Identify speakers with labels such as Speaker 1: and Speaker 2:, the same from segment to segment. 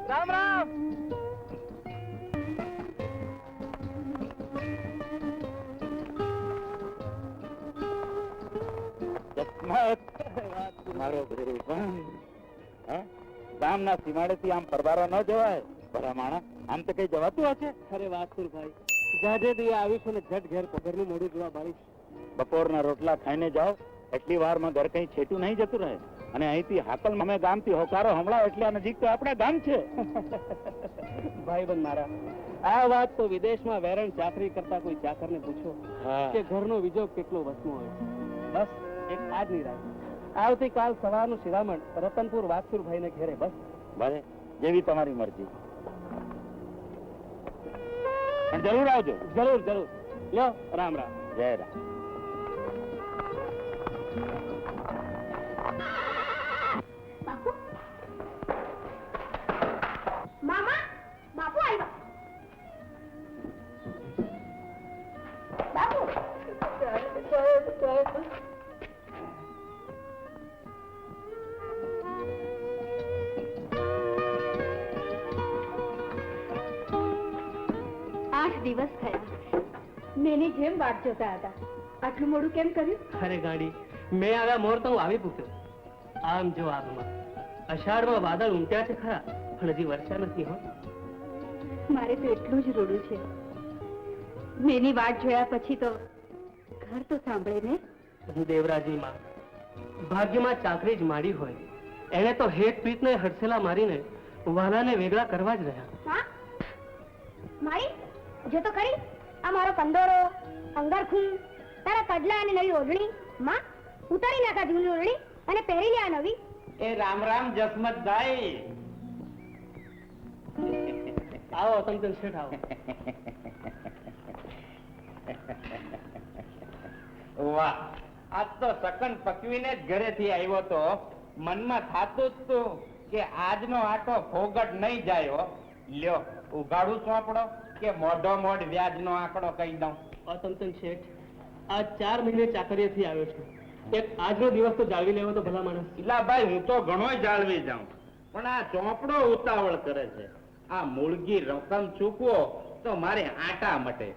Speaker 1: રામ રામ.
Speaker 2: મારો ગામના સીમાડેથી આમ પરબારો ન જવાય. ભલા માણસ આમ તો કઈ જવાતું હશે?
Speaker 1: અરે વાસુરભાઈ, જાજે દી આવીશું ને ઝટ ઘેર ઘરનું મોડું જોવા બાળીશ.
Speaker 2: બપોરના રોટલા ખાઈને જાઓ, એટલી વારમાં ઘર કઈ છેટું નહીં જતું રહે. અને અહીંથી હાકલ અમે ગામથી હોકારો હમણાં એટલે નજીક તો આપણા ગામ છે.
Speaker 1: ભાઈબંધ મારા, આ વાત તો વિદેશમાં વેરણ ચાકરી કરતા કોઈ ચાકરને પૂછો કે ઘરનો વિજોગ કેટલો વસમો હોય. બસ એક આજની રાત, આવતીકાલ સવારનું શિરામણ રતનપુર વાસુરભાઈને ઘેરે. બસ
Speaker 2: ભલે, જેવી તમારી મરજી. પણ જરૂર આવજો.
Speaker 1: જરૂર જરૂર. લ્યો, રામ રામ.
Speaker 2: જય રામ.
Speaker 3: મામા, બાપુ આવ્યા. બાપુ, 8 દિવસ થયા. મેની જેમ વાટ જોતા હતા. આટલું મોડું કેમ કર્યું?
Speaker 1: અરે ગાડી, મેં આવ્યા મોર તો હું આવી પૂછ્યો. આમ જો આગમાં અષાઢમાં વાદળ ઉમટ્યા છે ખરા, પણ હજી વર્ષા નથી. હો,
Speaker 3: મારે તો એટલું જ રોડું છે. મેની વાટ જોયા પછી તો ઘર તો સાંભળે ને.
Speaker 1: દેવરાજી માં ભાગ્યમાં ચાકરી જ માડી હોય, એને તો હેત પ્રીતને હડસેલા મારીને વાલાને વેગળા કરવા જ રહ્યા.
Speaker 3: મારી જો તો ખરી આ મારો કંદોરો, અંગરખું, તારા કડલા અને નવી ઓઢણી. માં, ઉતારી નાખા જૂની ઓઢણી અને પહેરી લે આ નવી.
Speaker 2: એ રામ રામ જસમતભાઈ.
Speaker 1: આવો તમતમ શેઠ, આવો.
Speaker 2: વાહ, આજ તો સકન પકવીને જ ઘરેથી આવ્યો તો મનમાં થાતું જ તું કે આજનો આટો ફોગટ નહીં જાય. હો, લ્યો ઉઘાડું ચોપડો કે મોઢો મોઢ વ્યાજનો આંકડો કહી દઉં.
Speaker 1: તમતમ શેઠ, આ 4 મહિને ચાકરીએથી આવ્યો છું. એક આજનો દિવસ તો જાળવી લેવો તો ભલા માણસ.
Speaker 2: ઇલા ભાઈ, હું તો ઘણો જાળવી જાઉં, પણ આ ચોપડો ઉતાવળ કરે છે. આ મૂળગી રકમ ચૂકવો તો મારે આટા મટે,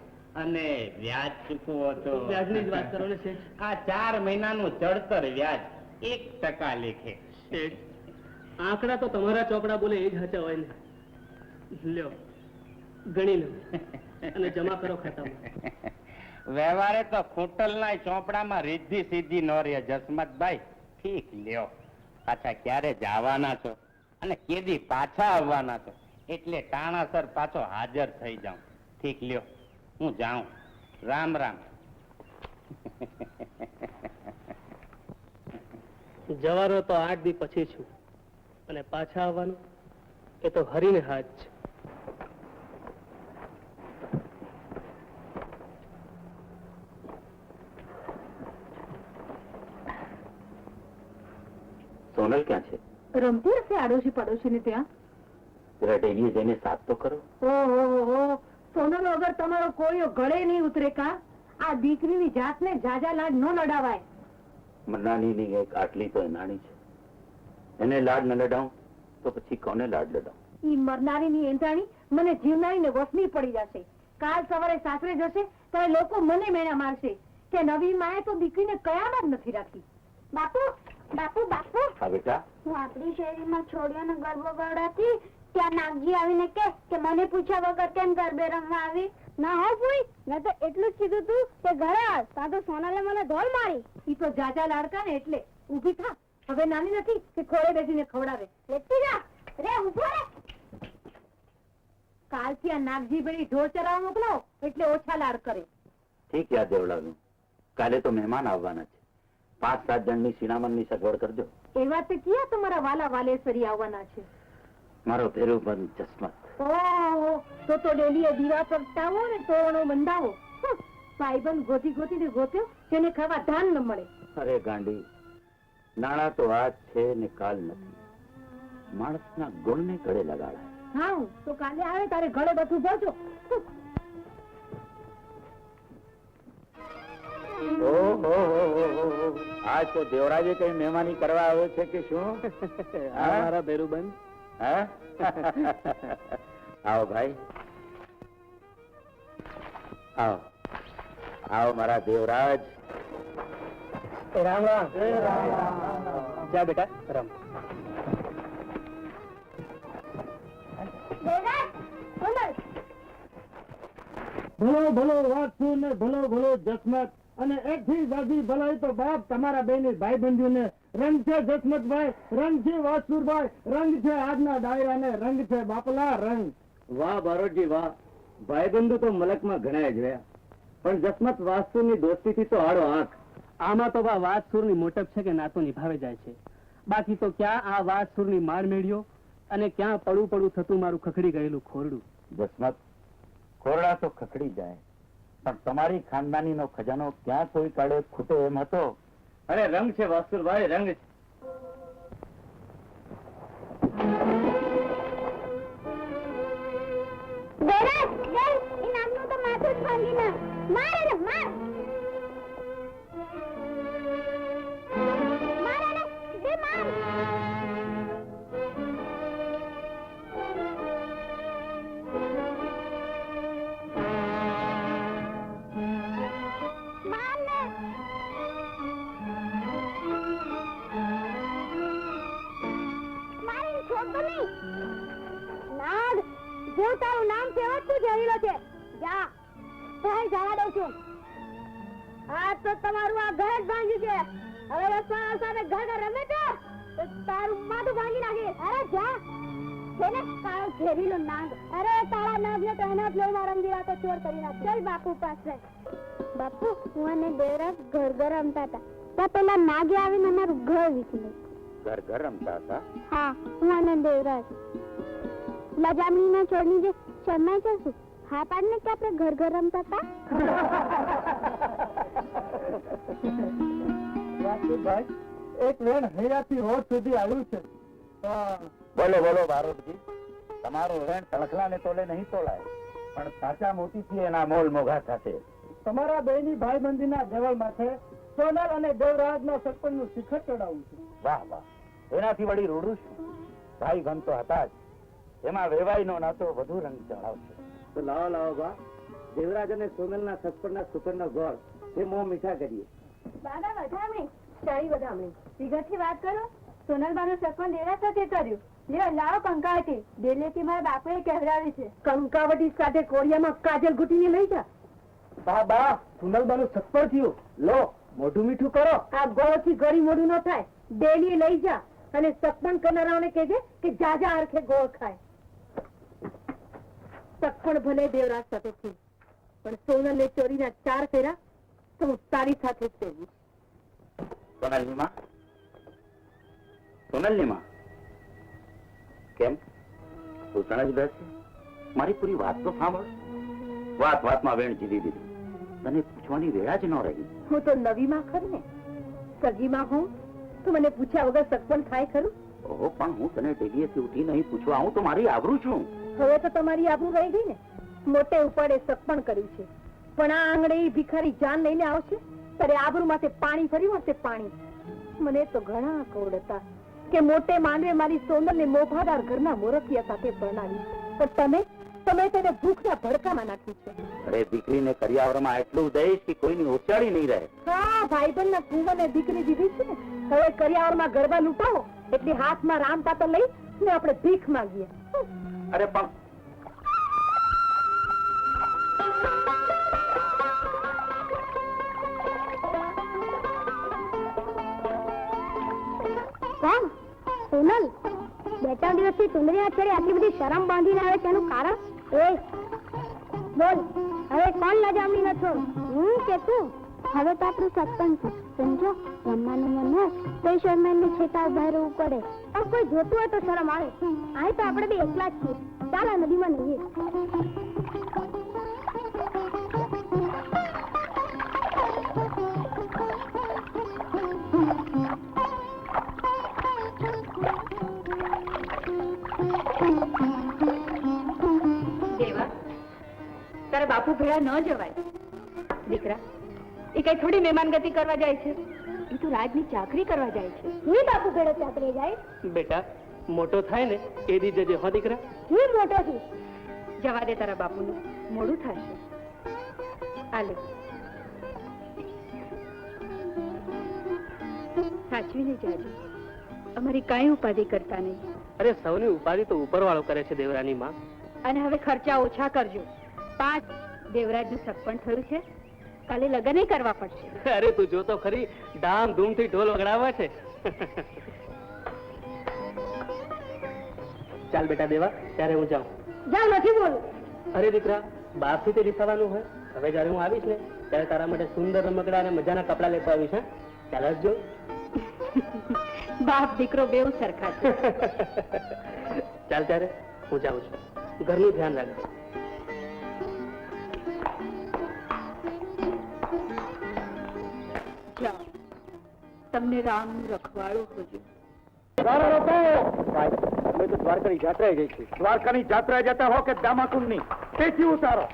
Speaker 2: અને વ્યાજ ચૂકવો તો
Speaker 1: વ્યાજની જ વાત કરો ને શેઠ.
Speaker 2: આ 4 મહિનાનું ચડતર વ્યાજ 1% લેખે.
Speaker 1: શેઠ, આંકડા તો તમારા ચોપડા બોલે એ જ હચા હોય ને. લ્યો, ગણી લો અને જમા કરો ખાતામાં.
Speaker 2: વ્યવહારે તો ખૂંટલના ચોપડામાં રીધી સીધી નો રહે જસમતભાઈ. ઠીક, લ્યો. પાછા ક્યારે જવાના છો અને કેદી પાછા આવવાના છો, એટલે ટાણાસર પાછો હાજર થઈ જાઉં. ઠીક, લ્યો, હું જાઉં. રામ રામ.
Speaker 1: જવાનો તો 8 દી પછી છું, અને પાછા આવવાનું એ તો હરીને હાથ છે.
Speaker 2: સોનલ ક્યાં છે?
Speaker 3: રમતી હશે આડોશી પડોશી ને ત્યાં.
Speaker 2: જરા ડેરીએ જઈને સાફ તો કરો.
Speaker 3: ઓહો, સોનલ વગર તમારો કોઈ ગળે નહીં ઉતરે કા? આ દીકરીની જાતને જાજા લાડ ન લડાવાય.
Speaker 2: મનાની એક આટલી તો નાની છે, એને લાડ ન લડાવું તો પછી કોને લાડ લડાવું?
Speaker 3: ઈ મરનારીની એંધાણી મને જીવનારીને વસની પડી જશે. કાલ સવારે સાસરે જશે ત્યારે લોકો મને મેણા મારશે કે નવી માએ તો દીકરીને કયામાં જ નથી રાખી. બાપુ, બાપુ, બાપુ.
Speaker 2: હા બેટા.
Speaker 3: હું આપણી શેરીમાં છોડીઓને ગરબો ગવડાવતી, ત્યાં નાગજી આવીને કે મને પૂછ્યા વગર કેમ ગરબે રમવા આવી? ના હો ભૂઈ, મેં તો એટલું જ કીધું તું કે ઘરે આવ, તા તો સોનાલે મને ઢોલ મારી. ઈ તો જાજા લાડકા ને એટલે. ઊભી થા, હવે નાની નથી કે ખોળે બેસીને ખવડાવે. લેતી જા રે, ઊભો રે. કાલથી આ નાગજી બેડી ઢોર ચરાવવા મોકલાવો એટલે ઓછા લાડ કરે.
Speaker 2: ઠીક, યાદ દેવડાવ્યું. કાલે તો મહેમાન આવવાના છે. 5-7 જણની શિણામણની સગવડ કરજો.
Speaker 3: એ વાત ક્યાં તમારા વાલા વાલેશ્વરી આવવાના છે?
Speaker 2: મારો પેરુબંધ જસમત.
Speaker 3: ઓહો, તો ડેલીએ દીવા પ્રગટાવો ને તોરણો બંધાવો. ભાઈબંધ ગોતી ગોતીને ગોત્યો જેને ખાવા ધાન ન મળે.
Speaker 2: અરે ગાંડી, નાણા તો આજ છે ને કાલ નથી. માણસના ગુણને ગળે લગાડાય.
Speaker 3: હા, તો કાલે આવે તારે ગળે બધું ભરજો.
Speaker 2: આજ તો દેવરાજે કઈ મહેમાની કરવા આવ્યો છે કે શું?
Speaker 1: મારા બેરુબંધ,
Speaker 2: હા આવો ભાઈ, આવો આવો મારા દેવરાજ.
Speaker 1: રામ રામ. જા બેટા રામ.
Speaker 4: ભલો ભલો વાંચુ ને ભલો ભલો જસમત અને એકથી જાજી ભલાઈ તો બાપ તમારા બેની ભાઈબંધીઓ ને. રંગ છે જસમતભાઈ, રંગ છે વાસુરભાઈ, રંગ છે આજના ડાયરા ને રંગ છે બાપલા રંગ.
Speaker 1: વાહ બારોટજી વાહ, ભાઈબંધો તો મલકમાં ઘણા જોયા, પણ જસમત વાસ્તુની દોસ્તીથી તો આડો આંખ. આમાં તો વાતસુરની મોટપ છે કે નાતો નિભાવે જાય છે. બાકી તો ક્યાં આ વાતસુરની માર મેળ્યો અને ક્યાં પડું પડું થતું મારું ખખડી ગયેલું ખોરડું.
Speaker 2: જસમત, ખોરડા તો ખખડી જાય, પણ તમારી ખાનદાનીનો ખજાનો ક્યાં કોઈ કાળે ખૂટે એમ હતો.
Speaker 1: અરે રંગ છે વાસુરભાઈ, રંગ છે.
Speaker 3: જેવું તારું નામ છે એવો તું જહેરીલો છે. જા ભાઈ જવા દઉં છું. આ તો તમારું આ ઘર જ ભાંગ્યું છે. હવે રસવાળા સાથે ઘર રમે તો તારું માથું ભાંગી નાખે. અરે જા છે ને તારો ઝેરીલો નાગ. અરે તારા નાગ ને તો એના જ લઈને રંગીલા તો ચોર કરી નાખ. ચલ બાપુ પાસે. બાપુ હું અને દેવરાજ ઘર ઘર રમતા હતા ત્યાં પેલા નાગે આવીને અમારું ઘર વીખી નાખ્યું.
Speaker 2: ઘર ઘર રમતા હતા?
Speaker 3: હા, હું અને દેવરાજ. લજામણીના છોડની જે શરમાઈ જશું. હા પાડને કે આપણે ઘર ઘર રમતા હતા.
Speaker 4: વાસુભાઈ, એક વેણ હૈયાથી હોઠ સુધી આવ્યું છે.
Speaker 2: બોલો બોલો બારોટજી, તમારું વેણ તણખલાને તોલે નહીં તોલાય, પણ સાચા મોતીથી એના મોલ મોઘા થશે.
Speaker 4: તમારા બેની ભાઈબંધીના દેવળ માથે સોનલ અને દેવરાજના સરપંચનું શિખર ચડાવવું છે.
Speaker 2: વાહ વાહ, એનાથી વળી રૂડું શું? ભાઈ ગમ તો હતા જ, એમાં વેવાઈનો નાતો વધુ રંગ ચડાવશે.
Speaker 1: તો લાવો લાવો બા, દેવરાજ અને સોનલના સસપરના સુકરના ગોળ એ મોં મીઠા કરીએ.
Speaker 3: દાદા વધામણી સારી વધામણી વિગતથી વાત કરો. સોનલબાનું સપન દેવરાજ સાથે કર્યું. લ્યો લાવો કંકાવટી. ડેલીથી મારા બાપુએ કહેવડાવી છે. કંકાવટી સાથે કોળિયામાં કાજલ ઘૂટીને લઈ જા.
Speaker 1: બા બા, સોનલબાનું સસપર થયું. લો મોઢું મીઠું કરો.
Speaker 3: આ ગોળથી ગળી મોઢું ન થાય. ડેલી લઈ જા અને સપન કરનારાઓને કહેજે કે જાજા અરખે ગોળ ખાય. સપન ભલે દેવરાજ સાથે થયું, પણ સોનલે ચોરીના 4 ફેરા તો હું તારી સાથે જ ફેરવું.
Speaker 2: સોનલની માં, સોનલની માં, કેમ તું સણજ બેસે? મારી પૂરી વાત તો સાંભળ. વાત વાતમાં વેણ જીલી દીધી, તને પૂછવાની વેળા જ ન રહી.
Speaker 3: હું તો નવી માં ખરી ને, સગીમાં હું તો મને પૂછ્યા વગર સગપણ થાય ખરું?
Speaker 2: ઓહો, પણ હું તને ડેલીએથી ઉઠી નહીં પૂછવા આવું તો મારી આબરૂ છું.
Speaker 3: હવે તો તમારી આબરૂ રહી ગઈ ને. મોટે ઉપાડે સગપણ કર્યું છે, પણ આ આંગણે ભિખારી જાન લઈને આવશે ત્યારે આબરૂ માથે પાણી ફર્યું હશે. પાણી મને તો ઘણા કોડ હતા કે મોટે માંડવે મારી સોનલને મોભાદાર ઘરના મોરખિયા સાથે પરણાવી, પણ તમે તેને ભૂખના ભડકામાં નાખી છે.
Speaker 2: અરે દીકરીને કરિયાવરમાં એટલું દઈશ કે કોઈની ઓચાળી નહીં રહે.
Speaker 3: હા, ભાઈબંધના કુંવરને દીકરી દીધી છે ને, હવે કરિયાવરમાં ગરબા લૂંટાવો એટલે હાથમાં રામપાતો લઈ ને આપણે ભીખ માંગીએ.
Speaker 2: અરે પણ
Speaker 3: કોણ? સોનલ. 2-3 દિવસથી સુંદરી આચરે આટલી બધી શરમ બાંધીને આવે તેનું કારણ? એ બોલ, હવે કોણ લજામણી ન છોડ, હું કે તું? હવે તો આપણું સત્પન છે, સમજો. રમવાનું મન હોય તો શરમાઈને છેટા ઉભા રહેવું પડે. પણ કોઈ જોતું હોય તો શરમ આવે. આ તો આપણે બે એકલા જ છીએ. ચાલો નદીમાં નહીએ. તારા બાપુ ભેળા ન જવાય દીકરા. એ કઈ થોડી મહેમાનગતિ કરવા જાય છે, એ તો રાજની ચાકરી કરવા જાય છે. હું બાપુ ભેળો ચાકરી જાય?
Speaker 1: બેટા, મોટો થાય ને એ દી જજે હો દીકરા.
Speaker 3: હું મોટો છું.
Speaker 5: જવા દે તારા બાપુનું મોડું થશે. આલે સાચવીને જાજો. અમારી કાંઈ ઉપાધિ કરતા નહીં.
Speaker 1: અરે સૌની ઉપાધિ તો ઉપરવાળો કરે છે દેવરાની માં.
Speaker 5: અને હવે ખર્ચા ઓછા કરજો. 5 દેવરાજનું સગપણ થયું છે. કાલે લગ્ન કરવા પડશે.
Speaker 1: અરે તું જોતો ખરી ધામધૂમથી ઢોલ વગાડાવે છે. ચાલ બેટા દેવા, ત્યારે હું જાઉં.
Speaker 3: જા, નથી બોલું.
Speaker 1: અરે દીકરા, બહારથી તે રીસાવાનું હોય. હવે જયારે હું આવીશ ને ત્યારે તારા માટે સુંદર રમકડા અને મજાના કપડા લેતો આવીશ. હા, ચાલ આવજો.
Speaker 5: બાપ દીકરો બેઉ સરખા છે.
Speaker 1: ચાલ ત્યારે હું જાઉં છું. ઘરનું ધ્યાન રાખજો.
Speaker 5: જાઓ. તમને રામનું રખવાળું હોજો.
Speaker 4: અમે તો દ્વારકાની જાત્રાએ જઈ છે. દ્વારકાની જાત્રાએ જતા હો કે દામાકુંડની, તેથી ઉતારો.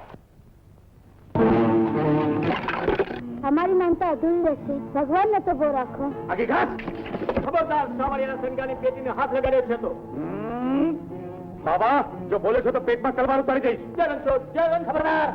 Speaker 3: અમારી માનતા અધૂરી રહેશે. ભગવાન ને તો બહુ રાખો.
Speaker 4: આગી ઘાસ. ખબરદાર, સાવરિયાના સંગાની પેટીને હાથ લગાડ્યો છે તો. બાબા, જો બોલે છો તો પેટમાં તલવાર ઉતારી જઈશ. જય રણછોડ, જય રણછોડ. ખબરદાર.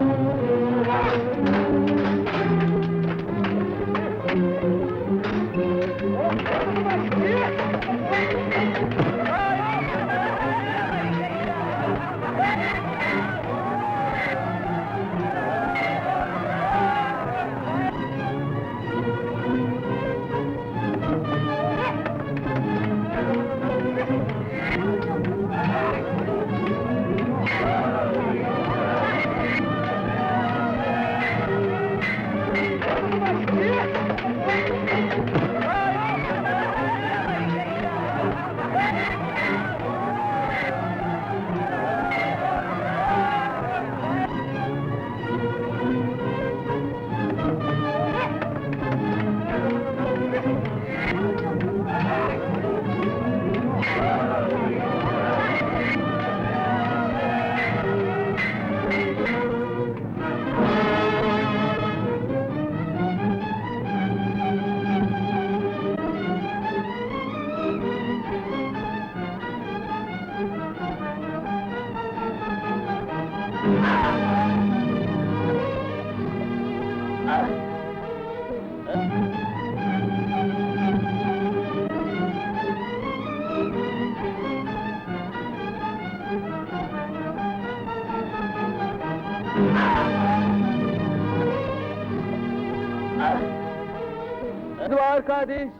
Speaker 4: દ્વારકાધીશ,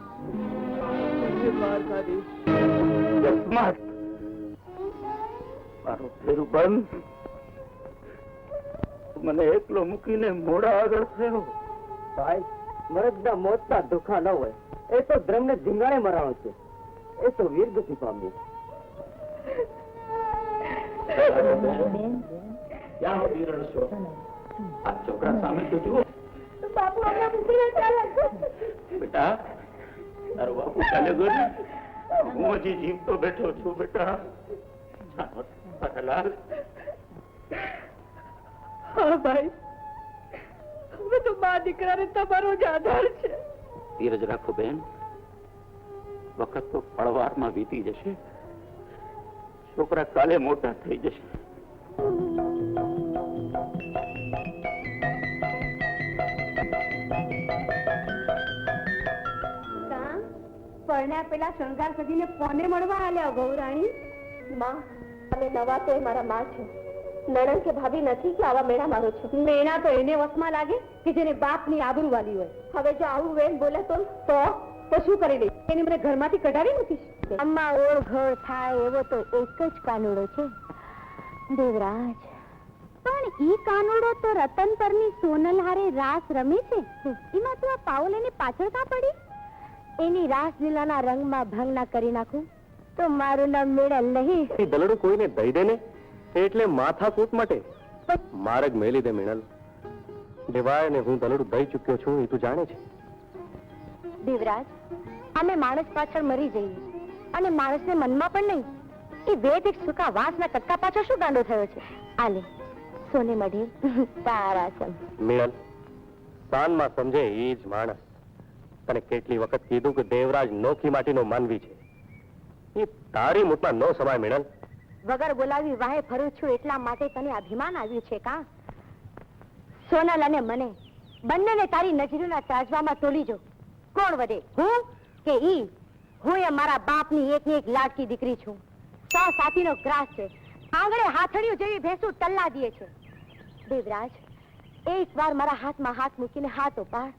Speaker 4: દ્વારકાધીશ. જસમાત, મારો ફેરું બંધ. મને એકલો મૂકીને મોડા આગળ થયો. ભાઈ, મરદના મોતના દુખા ન હોય. એ તો ધર્મને ધીંગાણે મરાણો છે. એ તો વીરગતિ પામ્યું. ક્યાં હોતી રણછોડ? આ છોકરા સામે તો જુઓ.
Speaker 3: બાપુ હમણાં મૂકીને ચાલે.
Speaker 4: બેટા, તારો બાપુ ચાલે ગયો. હું હજી જીવતો બેઠો છું. બેટા લાલ.
Speaker 5: હા ભાઈ, હવે તો મા દીકરાને તમારો જ આધાર છે.
Speaker 4: ધીરજ રાખો બેન. વખત તો પળવારમાં વીતી જશે. છોકરા કાલે મોટા થઈ જશે.
Speaker 3: પરણ્યા પેલા શણગાર સજીને કોને મળવા આલ્યા ગૌરાણી? માં, અમે નવા તો મારા માં છે. નણંદ કે ભાભી નથી કે આવા મેણા મારો છો. મેણા તો એને વસમાં લાગે કે જેને બાપની આબરૂ વાલી હોય. હવે જો આવું વેન બોલે તો શું કરી દે? એને મને ઘરમાંથી કઢાવી મૂકીશ. અમ્મા ઓળઘળ થાય એવો તો એક જ કાનુડો છે, દેવરાજ. પણ ઈ કાનુડો તો રતન પરની સોનલ હારે રાસ રમે છે. એમાં તું આ પાવલ એને પાછળ કાં પડી? એની રાસલીલાના રંગમાં ભંગ ના કરી નાખું તો મારું નામ મેળલ નહીં.
Speaker 4: દલડું કોઈને દઈ દે ને એટલે માથાકૂટ માટે માર્ગ મેલી દે મેણલ. દેવાય ને હું દલડું દઈ ચૂક્યો છું એ તું જાણે છે.
Speaker 3: દેવરાજ, અમે માણસ પાછળ મરી જઈએ અને માણસને મનમાં પણ નહીં. એ વેદ એક સૂકા વાંસના કટકા પાછળ શું ગાંડો થયો છે? આલે સોને મઢે તારા સમ.
Speaker 4: મેણલ, સાનમાં સમજે એ જ માણસ. તને કેટલી વખત કીધું કે દેવરાજ નોખી માટીનો માનવી છે.
Speaker 6: એ તારી મૂઠમાં નો સમાય મીણલ.
Speaker 3: વગર બોલાવી વાહે ફરું છું એટલા માટે તને અભિમાન આવ્યું છે કા? સોનલ અને મને બંનેને તારી નજરોના ચાજવામાં તોલી જો. કોણ વધે, હું કે ઈ? હું એ મારા બાપની એકની એક લાડકી દીકરી છું. 100 સાથીનો ગ્રાસ છે. આંગણે હાથડિયું જેવી ભેંસું તલ્લા દે છે. દેવરાજ, એકવાર મારા હાથમાં હાથ મૂકીને હાથ ઉપાડ.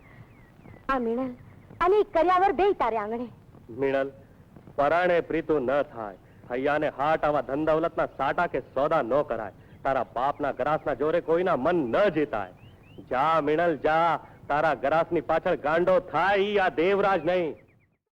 Speaker 3: આ મીણલ અને ઈ કર્યાવર બેય તારે આંગણે.
Speaker 6: મીણલ, પરાણે પ્રીતું ન થાય. હૈયાને હાટ આવા ધન દૌલતના સાટા કે સોદા ન કરાય. તારા બાપના ગ્રાસના જોરે કોઈના મન ન જીતાય. જા મીણલ જા, તારા ગ્રાસની પાછળ ગાંડો થાય ઈ આ દેવરાજ નહીં.